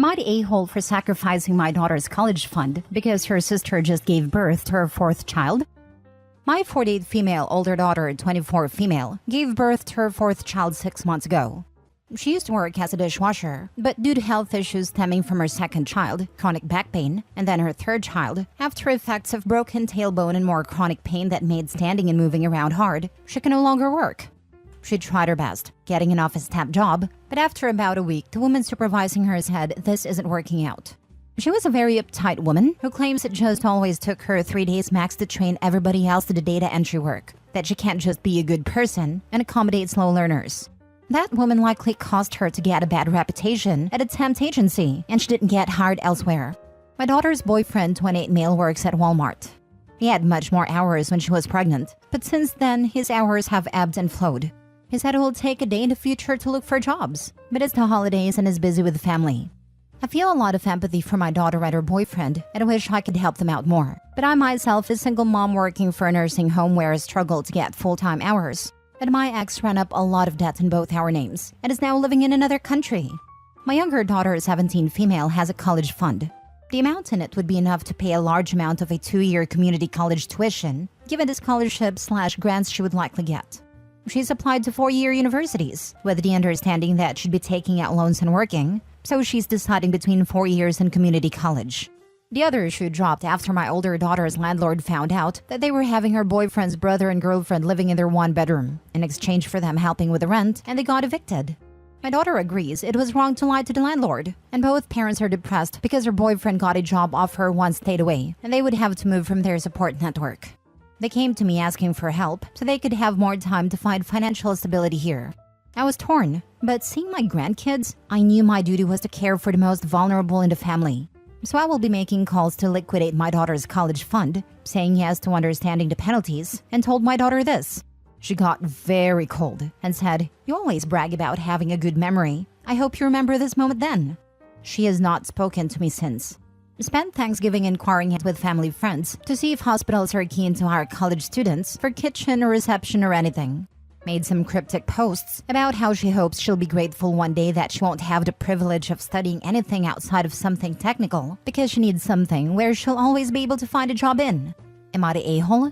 Am I the a-hole for sacrificing my daughter's college fund because her sister just gave birth to her fourth child? My 48 female older daughter, 24 female, gave birth to her fourth child 6 months ago. She used to work as a dishwasher, but due to health issues stemming from her second child, chronic back pain, and then her third child, after effects of broken tailbone and more chronic pain that made standing and moving around hard, she can no longer work. She tried her best, getting an office temp job, but after about a week, the woman supervising her said this isn't working out. She was a very uptight woman who claims it just always took her 3 days max to train everybody else to the data entry work, that she can't just be a good person and accommodate slow learners. That woman likely caused her to get a bad reputation at a temp agency, and she didn't get hired elsewhere. My daughter's boyfriend, 28 male, works at Walmart. He had much more hours when she was pregnant, but since then, his hours have ebbed and flowed. He said it will take a day in the future to look for jobs, but it's the holidays and is busy with the family. I feel a lot of empathy for my daughter and her boyfriend, and I wish I could help them out more. But I myself, a single mom working for a nursing home where I struggle to get full-time hours. And my ex ran up a lot of debt in both our names, and is now living in another country. My younger daughter, 17 female, has a college fund. The amount in it would be enough to pay a large amount of a 2-year community college tuition, given the scholarships/grants she would likely get. She's applied to 4-year universities, with the understanding that she'd be taking out loans and working, so she's deciding between 4 years and community college. The other issue dropped after my older daughter's landlord found out that they were having her boyfriend's brother and girlfriend living in their one bedroom, in exchange for them helping with the rent, and they got evicted. My daughter agrees it was wrong to lie to the landlord, and both parents are depressed because her boyfriend got a job offer once stayed away, and they would have to move from their support network. They came to me asking for help so they could have more time to find financial stability here. I was torn, but seeing my grandkids, I knew my duty was to care for the most vulnerable in the family. So I will be making calls to liquidate my daughter's college fund, saying yes to understanding the penalties, and told my daughter this. She got very cold and said, "You always brag about having a good memory. I hope you remember this moment then." She has not spoken to me since. Spent Thanksgiving inquiring with family friends to see if hospitals are keen to hire college students for kitchen or reception or anything. Made some cryptic posts about how she hopes she'll be grateful one day that she won't have the privilege of studying anything outside of something technical because she needs something where she'll always be able to find a job in. Am I the a-hole?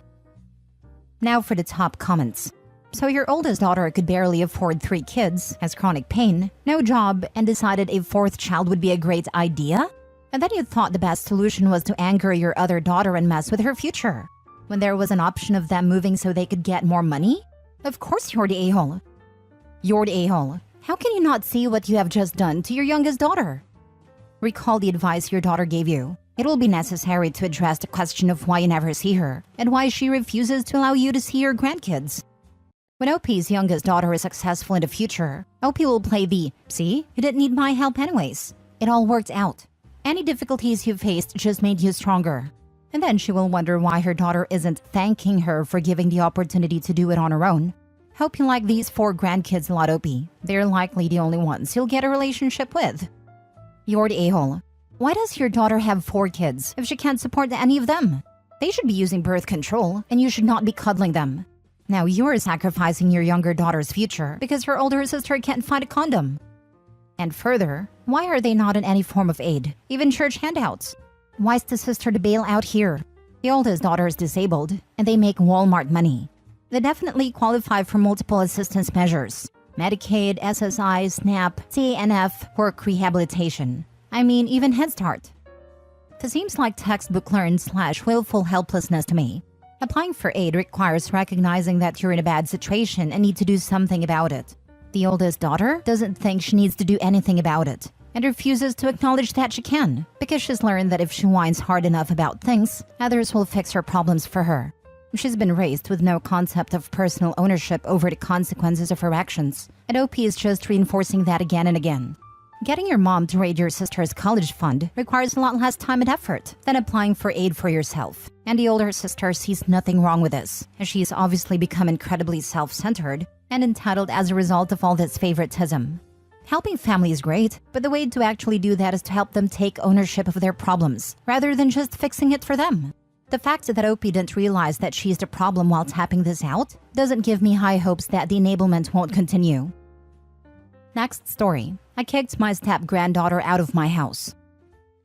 Now for the top comments. So your oldest daughter could barely afford 3 kids, has chronic pain, no job, and decided a 4th child would be a great idea? And then you thought the best solution was to anger your other daughter and mess with her future, when there was an option of them moving so they could get more money? Of course you're the a-hole. You're the a-hole. How can you not see what you have just done to your youngest daughter? Recall the advice your daughter gave you. It will be necessary to address the question of why you never see her, and why she refuses to allow you to see your grandkids. When OP's youngest daughter is successful in the future, OP will play the, "See, you didn't need my help anyways. It all worked out. Any difficulties you faced just made you stronger." And then she will wonder why her daughter isn't thanking her for giving the opportunity to do it on her own. Hope you like these 4 grandkids a lot, OP. They're likely the only ones you'll get a relationship with. You're the a-hole. Why does your daughter have 4 kids if she can't support any of them? They should be using birth control, and you should not be cuddling them. Now you're sacrificing your younger daughter's future because her older sister can't find a condom. And further, why are they not in any form of aid, even church handouts? Why is the sister to bail out here? The oldest daughter is disabled, and they make Walmart money. They definitely qualify for multiple assistance measures. Medicaid, SSI, SNAP, TANF, work rehabilitation. I mean, even Head Start. This seems like textbook learned/willful helplessness to me. Applying for aid requires recognizing that you're in a bad situation and need to do something about it. The oldest daughter doesn't think she needs to do anything about it, and refuses to acknowledge that she can, because she's learned that if she whines hard enough about things, others will fix her problems for her. She's been raised with no concept of personal ownership over the consequences of her actions, and OP is just reinforcing that again and again. Getting your mom to raid your sister's college fund requires a lot less time and effort than applying for aid for yourself. And the older sister sees nothing wrong with this, as she's obviously become incredibly self-centered and entitled as a result of all this favoritism. Helping family is great, but the way to actually do that is to help them take ownership of their problems, rather than just fixing it for them. The fact that OP didn't realize that she's the problem while tapping this out doesn't give me high hopes that the enablement won't continue. Next story. I kicked my step-granddaughter out of my house.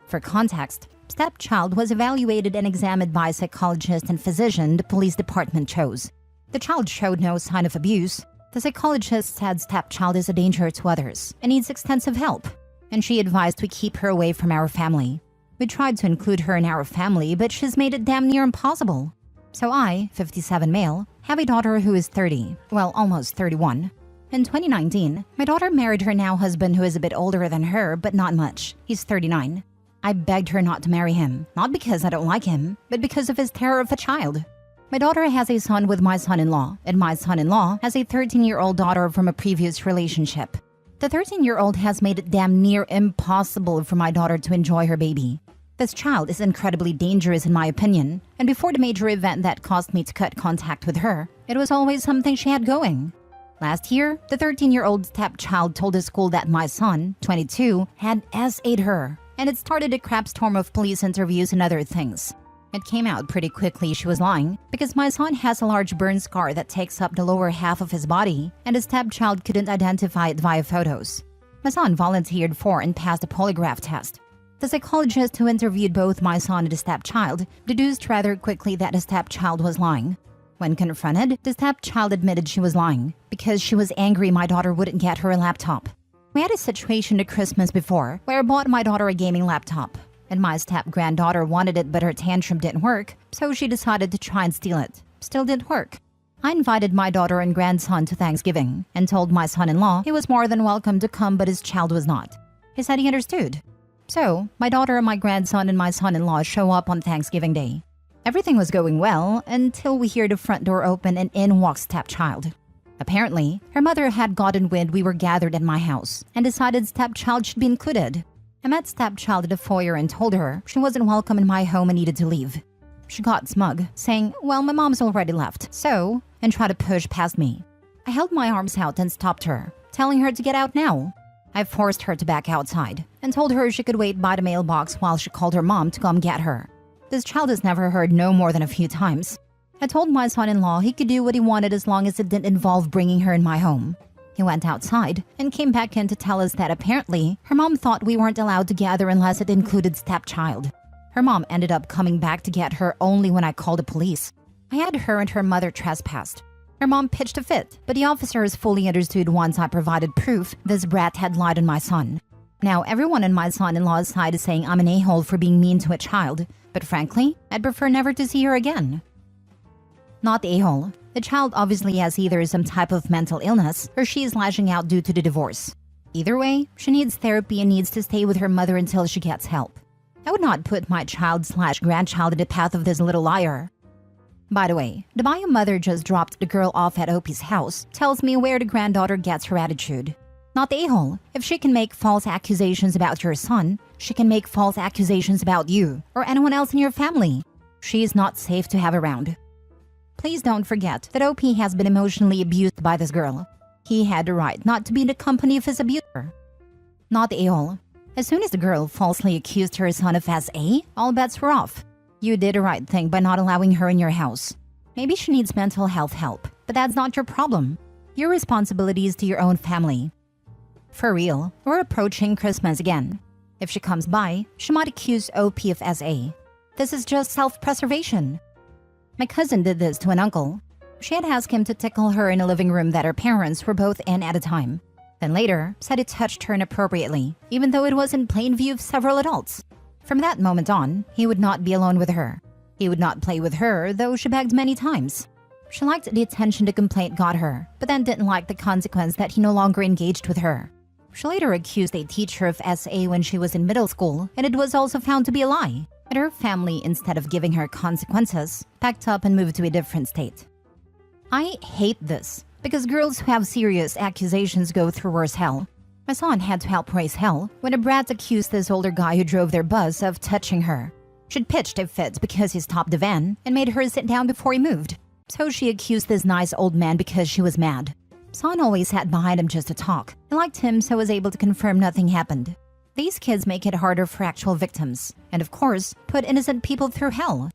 For context, stepchild was evaluated and examined by a psychologist and physician the police department chose. The child showed no sign of abuse. The psychologist said stepchild is a danger to others and needs extensive help, and she advised we keep her away from our family. We tried to include her in our family, but she's made it damn near impossible. So I, 57 male, have a daughter who is 30, well, almost 31. In 2019, my daughter married her now husband who is a bit older than her, but not much. He's 39. I begged her not to marry him, not because I don't like him, but because of his terror of a child. My daughter has a son with my son-in-law, and my son-in-law has a 13-year-old daughter from a previous relationship. The 13-year-old has made it damn near impossible for my daughter to enjoy her baby. This child is incredibly dangerous in my opinion, and before the major event that caused me to cut contact with her, it was always something she had going. Last year, the 13-year-old stepchild told the school that my son, 22, had SA'd her, and it started a crap storm of police interviews and other things. It came out pretty quickly she was lying, because my son has a large burn scar that takes up the lower half of his body, and the stepchild couldn't identify it via photos. My son volunteered for and passed a polygraph test. The psychologist who interviewed both my son and the stepchild deduced rather quickly that the stepchild was lying. When confronted, the stepchild admitted she was lying because she was angry my daughter wouldn't get her a laptop. We had a situation at Christmas before where I bought my daughter a gaming laptop, and my step-granddaughter wanted it but her tantrum didn't work, so she decided to try and steal it. Still didn't work. I invited my daughter and grandson to Thanksgiving and told my son-in-law he was more than welcome to come but his child was not. He said he understood. So, my daughter, my grandson, and my son-in-law show up on Thanksgiving Day. Everything was going well until we hear the front door open and in walks stepchild. Apparently, her mother had gotten wind we were gathered at my house and decided stepchild should be included. I met stepchild at the foyer and told her she wasn't welcome in my home and needed to leave. She got smug, saying, well, my mom's already left, so, and tried to push past me. I held my arms out and stopped her, telling her to get out now. I forced her to back outside and told her she could wait by the mailbox while she called her mom to come get her. This child has never heard no more than a few times. I told my son-in-law he could do what he wanted as long as it didn't involve bringing her in my home. He went outside and came back in to tell us that apparently her mom thought we weren't allowed to gather unless it included stepchild. Her mom ended up coming back to get her only when I called the police. I had her and her mother trespassed. Her mom pitched a fit, but the officers fully understood once I provided proof this brat had lied on my son. Now everyone on my son-in-law's side is saying I'm an a-hole for being mean to a child, but frankly, I'd prefer never to see her again. Not the a-hole. The child obviously has either some type of mental illness or she is lashing out due to the divorce. Either way, she needs therapy and needs to stay with her mother until she gets help. I would not put my child/grandchild in the path of this little liar. By the way, the bio mother just dropped the girl off at Opie's house tells me where the granddaughter gets her attitude. Not the a-hole. If she can make false accusations about your son, she can make false accusations about you or anyone else in your family. She is not safe to have around. Please don't forget that OP has been emotionally abused by this girl. He had the right not to be in the company of his abuser. Not the a-hole. As soon as the girl falsely accused her son of SA, all bets were off. You did the right thing by not allowing her in your house. Maybe she needs mental health help, but that's not your problem. Your responsibility is to your own family. For real, we're approaching Christmas again. If she comes by, she might accuse OP of SA. This is just self-preservation. My cousin did this to an uncle. She had asked him to tickle her in a living room that her parents were both in at a time. Then later, said it touched her inappropriately, even though it was in plain view of several adults. From that moment on, he would not be alone with her. He would not play with her, though she begged many times. She liked the attention the complaint got her, but then didn't like the consequence that he no longer engaged with her. She later accused a teacher of SA when she was in middle school, and it was also found to be a lie. And her family, instead of giving her consequences, packed up and moved to a different state. I hate this, because girls who have serious accusations go through worse hell. My son had to help raise hell when a brat accused this older guy who drove their bus of touching her. She'd pitched a fit because he stopped the van and made her sit down before he moved. So she accused this nice old man because she was mad. Son always sat behind him just to talk. I liked him, so was able to confirm nothing happened. These kids make it harder for actual victims, and of course, put innocent people through hell.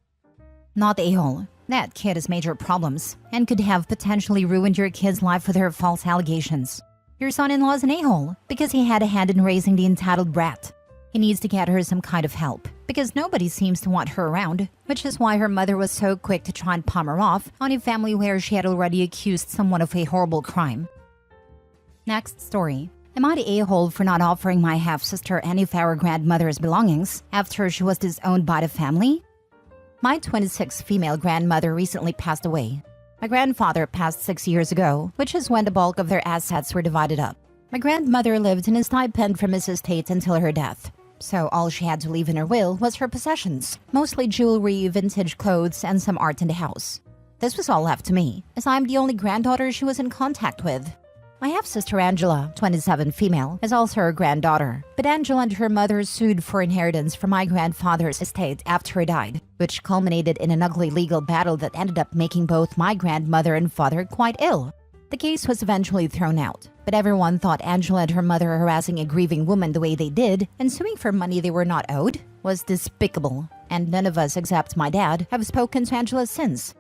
Not the a-hole. That kid has major problems, and could have potentially ruined your kid's life with her false allegations. Your son-in-law is an a-hole because he had a hand in raising the entitled brat. He needs to get her some kind of help because nobody seems to want her around, which is why her mother was so quick to try and palm her off on a family where she had already accused someone of a horrible crime. Next story. Am I the a-hole for not offering my half-sister any of our grandmother's belongings after she was disowned by the family? My 26 female grandmother recently passed away. My grandfather passed 6 years ago, which is when the bulk of their assets were divided up. My grandmother lived in a stipend from his estate until her death, so all she had to leave in her will was her possessions, mostly jewelry, vintage clothes, and some art in the house. This was all left to me, as I'm the only granddaughter she was in contact with. My half-sister Angela, 27 female, is also her granddaughter, but Angela and her mother sued for inheritance from my grandfather's estate after he died, which culminated in an ugly legal battle that ended up making both my grandmother and father quite ill. The case was eventually thrown out, but everyone thought Angela and her mother harassing a grieving woman the way they did and suing for money they were not owed was despicable, and none of us except my dad have spoken to Angela since.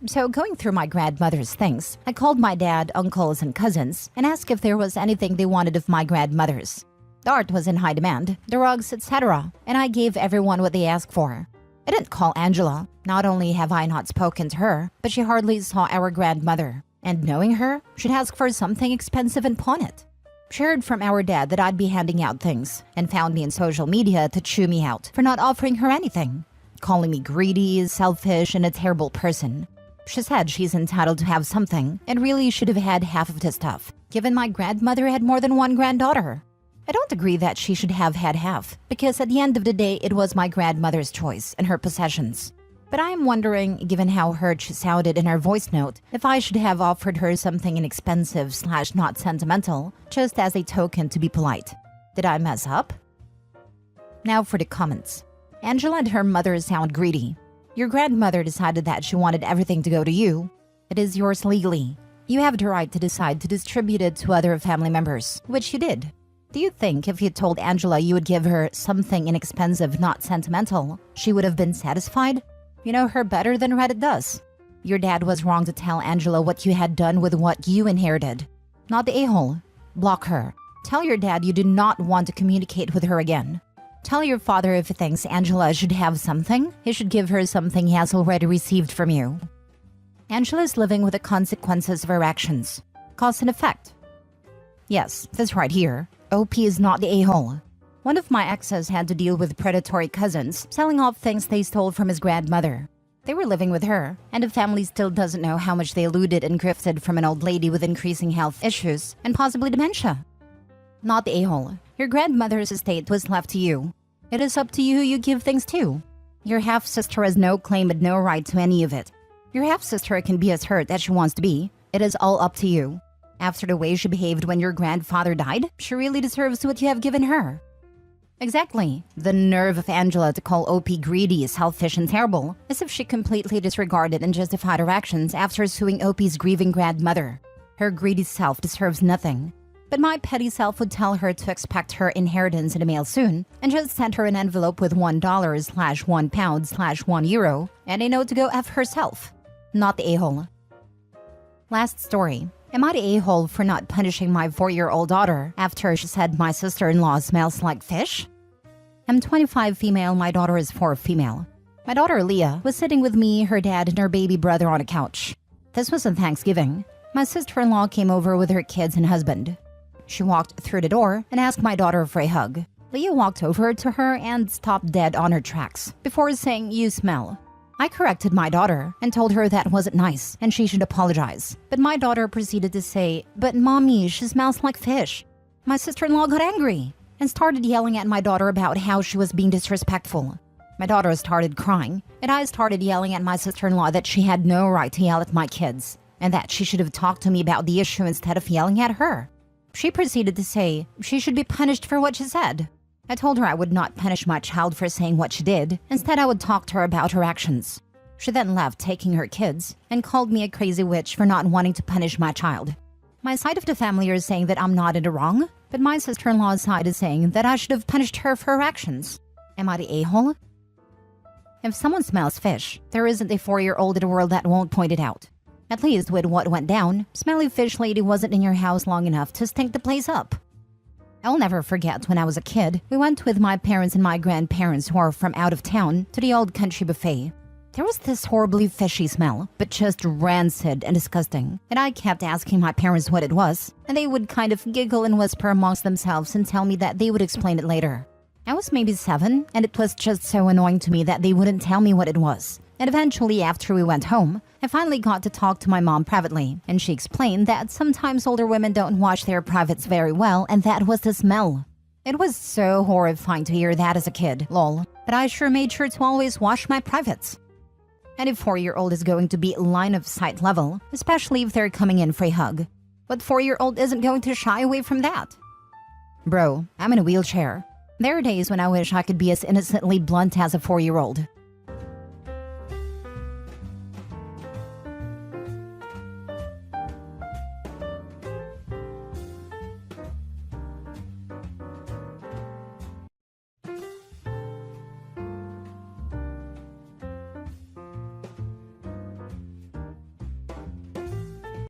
So going through my grandmother's things, I called my dad, uncles, and cousins and asked if there was anything they wanted of my grandmother's. The art was in high demand, the rugs, etc., and I gave everyone what they asked for. I didn't call Angela. Not only have I not spoken to her, but she hardly saw our grandmother. And knowing her, she'd ask for something expensive and pawn it. She heard from our dad that I'd be handing out things and found me in social media to chew me out for not offering her anything, calling me greedy, selfish, and a terrible person. She said she's entitled to have something and really should have had half of the stuff, given my grandmother had more than one granddaughter. I don't agree that she should have had half, because at the end of the day it was my grandmother's choice and her possessions. But I am wondering, given how hurt she sounded in her voice note, if I should have offered her something inexpensive/not sentimental, just as a token to be polite. Did I mess up? Now for the comments. Angela and her mother sound greedy. Your grandmother decided that she wanted everything to go to you. It is yours legally. You have the right to decide to distribute it to other family members, which you did. Do you think if you told Angela you would give her something inexpensive, not sentimental, she would have been satisfied? You know her better than Reddit does. Your dad was wrong to tell Angela what you had done with what you inherited. Not the a-hole. Block her. Tell your dad you do not want to communicate with her again. Tell your father if he thinks Angela should have something, he should give her something he has already received from you. Angela is living with the consequences of her actions. Cause and effect. Yes, this right here. OP is not the a-hole. One of my exes had to deal with predatory cousins selling off things they stole from his grandmother. They were living with her, and the family still doesn't know how much they looted and grifted from an old lady with increasing health issues and possibly dementia. Not the a-hole. Your grandmother's estate was left to you. It is up to you who you give things to. Your half-sister has no claim and no right to any of it. Your half-sister can be as hurt as she wants to be. It is all up to you. After the way she behaved when your grandfather died, she really deserves what you have given her. Exactly. The nerve of Angela to call OP greedy, selfish, and terrible, as if she completely disregarded and justified her actions after suing OP's grieving grandmother. Her greedy self deserves nothing. But my petty self would tell her to expect her inheritance in the mail soon and just send her an envelope with $1/£1/€1 and a note to go F herself. Not the a-hole. Last story. Am I the a-hole for not punishing my 4-year-old daughter after she said my sister-in-law smells like fish? I'm 25 female, my daughter is 4 female. My daughter Leah was sitting with me, her dad, and her baby brother on a couch. This was on Thanksgiving. My sister-in-law came over with her kids and husband. She walked through the door and asked my daughter for a hug. Leah walked over to her and stopped dead on her tracks before saying, "You smell." I corrected my daughter and told her that wasn't nice and she should apologize. But my daughter proceeded to say, "But mommy, she smells like fish." My sister-in-law got angry and started yelling at my daughter about how she was being disrespectful. My daughter started crying and I started yelling at my sister-in-law that she had no right to yell at my kids and that she should have talked to me about the issue instead of yelling at her. She proceeded to say she should be punished for what she said. I told her I would not punish my child for saying what she did. Instead, I would talk to her about her actions. She then left, taking her kids, and called me a crazy witch for not wanting to punish my child. My side of the family is saying that I'm not in the wrong, but my sister-in-law's side is saying that I should have punished her for her actions. Am I the a-hole? If someone smells fish, there isn't a 4-year-old in the world that won't point it out. At least with what went down, smelly fish lady wasn't in your house long enough to stink the place up. I'll never forget when I was a kid, we went with my parents and my grandparents who are from out of town to the old country buffet. There was this horribly fishy smell, but just rancid and disgusting, and I kept asking my parents what it was, and they would kind of giggle and whisper amongst themselves and tell me that they would explain it later. I was maybe 7, and it was just so annoying to me that they wouldn't tell me what it was. And eventually, after we went home, I finally got to talk to my mom privately, and she explained that sometimes older women don't wash their privates very well, and that was the smell. It was so horrifying to hear that as a kid, lol, but I sure made sure to always wash my privates. Any 4-year-old is going to be line of sight level, especially if they're coming in for a hug. But 4-year-old isn't going to shy away from that. Bro, I'm in a wheelchair. There are days when I wish I could be as innocently blunt as a 4-year-old.